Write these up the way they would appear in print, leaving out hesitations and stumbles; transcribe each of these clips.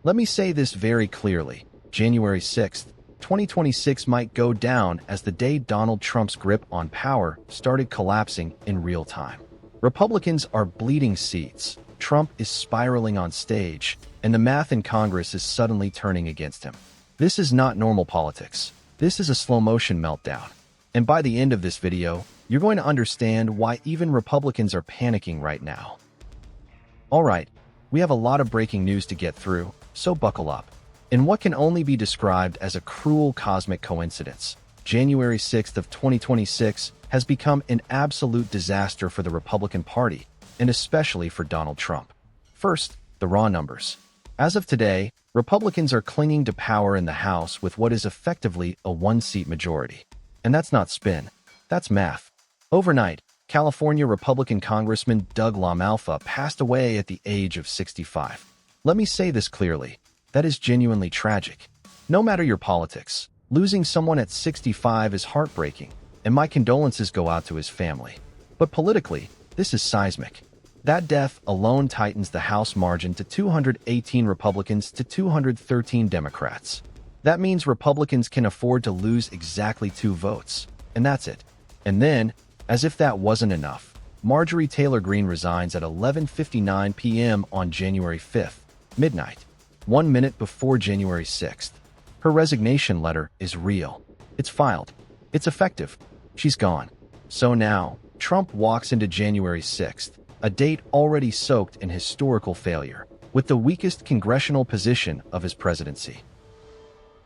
Let me say this very clearly. January 6th, 2026 might go down as the day Donald Trump's grip on power started collapsing in real time. Republicans are bleeding seats, Trump is spiraling on stage, and the math in Congress is suddenly turning against him. This is not normal politics. This is a slow-motion meltdown. And by the end of this video, you're going to understand why even Republicans are panicking right now. Alright, we have a lot of breaking news to get through, so buckle up. In what can only be described as a cruel cosmic coincidence, January 6th of 2026 has become an absolute disaster for the Republican Party, and especially for Donald Trump. First, the raw numbers. As of today, Republicans are clinging to power in the House with what is effectively a one-seat majority. And that's not spin, that's math. Overnight, California Republican Congressman Doug LaMalfa passed away at the age of 65. Let me say this clearly, that is genuinely tragic. No matter your politics, losing someone at 65 is heartbreaking, and my condolences go out to his family. But politically, this is seismic. That death alone tightens the House margin to 218 Republicans to 213 Democrats. That means Republicans can afford to lose exactly 2 votes, and that's it. And then, as if that wasn't enough, Marjorie Taylor Greene resigns at 11:59 p.m. on January 5th, midnight, 1 minute before January 6th. Her resignation letter is real. It's filed. It's effective. She's gone. So now, Trump walks into January 6th, a date already soaked in historical failure, with the weakest congressional position of his presidency.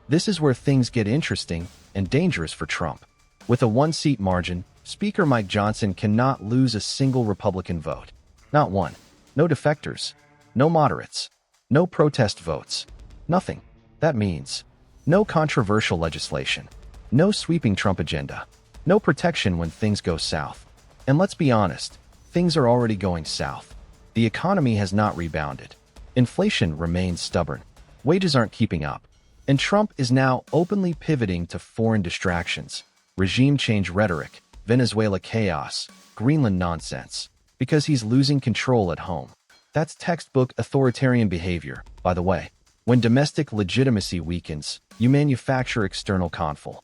This is where things get interesting and dangerous for Trump. With a one-seat margin, Speaker Mike Johnson cannot lose a single Republican vote. Not one. No defectors. No moderates. No protest votes. Nothing. That means no controversial legislation. No sweeping Trump agenda. No protection when things go south. And let's be honest, things are already going south. The economy has not rebounded. Inflation remains stubborn. Wages aren't keeping up. And Trump is now openly pivoting to foreign distractions, regime change rhetoric, Venezuela chaos, Greenland nonsense, because he's losing control at home. That's textbook authoritarian behavior, by the way. When domestic legitimacy weakens, you manufacture external conflict.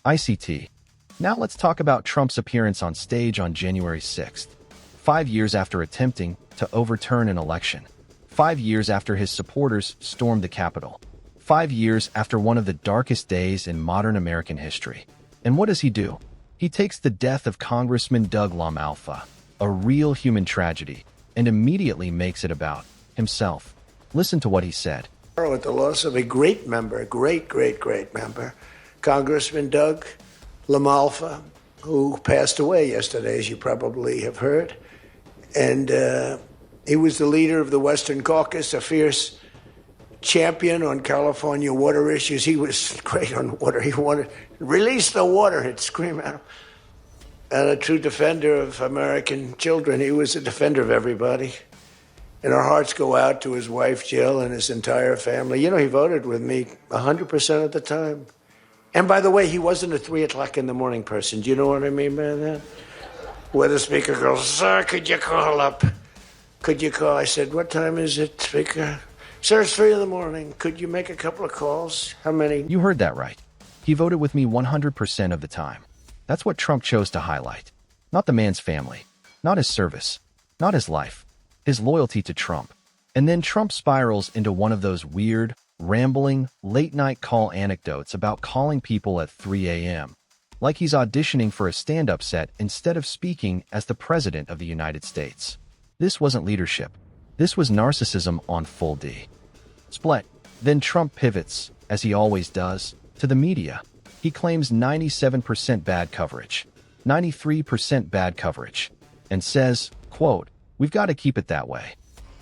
ICT. Now let's talk about Trump's appearance on stage on January 6th. 5 years after attempting to overturn an election. 5 years after his supporters stormed the Capitol. 5 years after one of the darkest days in modern American history. And what does he do? He takes the death of Congressman Doug LaMalfa, a real human tragedy, and immediately makes it about himself. Listen to what he said. With the loss of a great member, a great member, Congressman Doug LaMalfa, who passed away yesterday, as you probably have heard. And he was the leader of the Western Caucus, a fierce champion on California water issues. He was great on water. He wanted to release the water, he'd scream at him. And a true defender of American children. He was a defender of everybody. And our hearts go out to his wife, Jill, and his entire family. You know, he voted with me 100% of the time. And by the way, he wasn't a 3 o'clock in the morning person. Do you know what I mean by that? Where the speaker goes, "Sir, could you call up? Could you call?" I said, "What time is it, Speaker?" "Sir, it's 3 in the morning. Could you make a couple of calls?" "How many?" You heard that right. He voted with me 100% of the time. That's what Trump chose to highlight. Not the man's family. Not his service. Not his life. His loyalty to Trump. And then Trump spirals into one of those weird, rambling, late-night call anecdotes about calling people at 3 a.m. Like he's auditioning for a stand-up set instead of speaking as the President of the United States. This wasn't leadership. This was narcissism on full D. Split. Then Trump pivots, as he always does, to the media. He claims 97% bad coverage, 93% bad coverage, and says, quote, "We've got to keep it that way."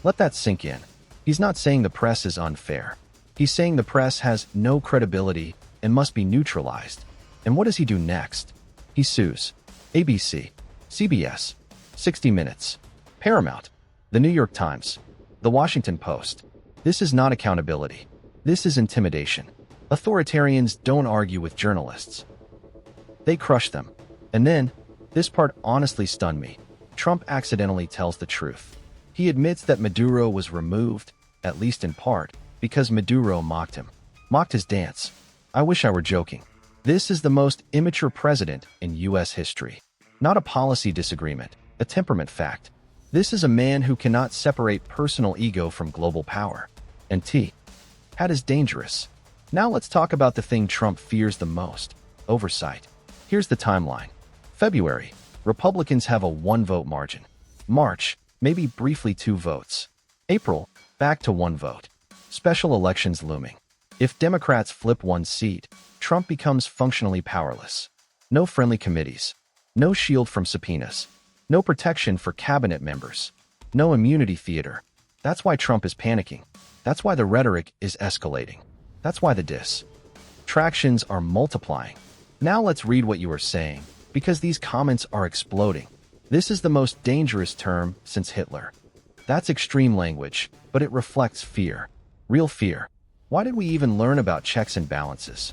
Let that sink in. He's not saying the press is unfair. He's saying the press has no credibility and must be neutralized. And what does he do next? He sues ABC, CBS, 60 Minutes, Paramount, The New York Times, The Washington Post. This is not accountability. This is intimidation. Authoritarians don't argue with journalists. They crush them. And then, this part honestly stunned me. Trump accidentally tells the truth. He admits that Maduro was removed, at least in part, because Maduro mocked him. Mocked his dance. I wish I were joking. This is the most immature president in U.S. history. Not a policy disagreement, a temperament fact. This is a man who cannot separate personal ego from global power. And that is dangerous. Now let's talk about the thing Trump fears the most: oversight. Here's the timeline. February, Republicans have a 1-vote margin. March, maybe briefly 2 votes. April, back to 1 vote. Special elections looming. If Democrats flip 1 seat, Trump becomes functionally powerless. No friendly committees. No shield from subpoenas. No protection for cabinet members. No immunity theater. That's why Trump is panicking. That's why the rhetoric is escalating. That's why the distractions are multiplying. Now let's read what you are saying, because these comments are exploding. This is the most dangerous term since Hitler. That's extreme language, but it reflects fear. Real fear. Why did we even learn about checks and balances?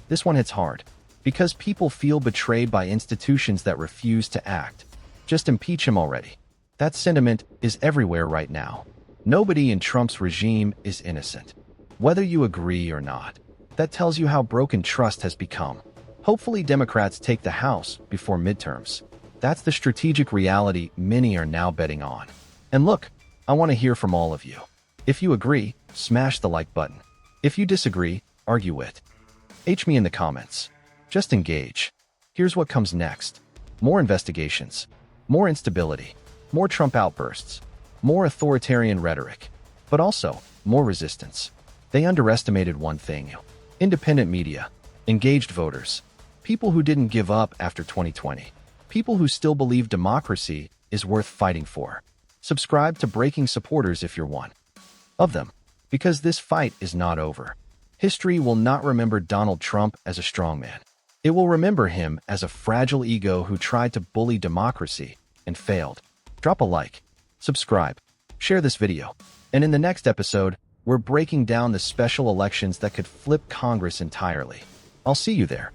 This one hits hard. Because people feel betrayed by institutions that refuse to act. Just impeach him already. That sentiment is everywhere right now. Nobody in Trump's regime is innocent. Whether you agree or not, that tells you how broken trust has become. Hopefully Democrats take the House before midterms. That's the strategic reality many are now betting on. And look, I want to hear from all of you. If you agree, smash the like button. If you disagree, argue it. H me in the comments. Just engage. Here's what comes next. More investigations. More instability. More Trump outbursts. More authoritarian rhetoric. But also, more resistance. They underestimated one thing. Independent media. Engaged voters. People who didn't give up after 2020. People who still believe democracy is worth fighting for. Subscribe to Breaking Supporters if you're one of them. Because this fight is not over. History will not remember Donald Trump as a strongman. It will remember him as a fragile ego who tried to bully democracy and failed. Drop a like, subscribe, share this video, and in the next episode, we're breaking down the special elections that could flip Congress entirely. I'll see you there.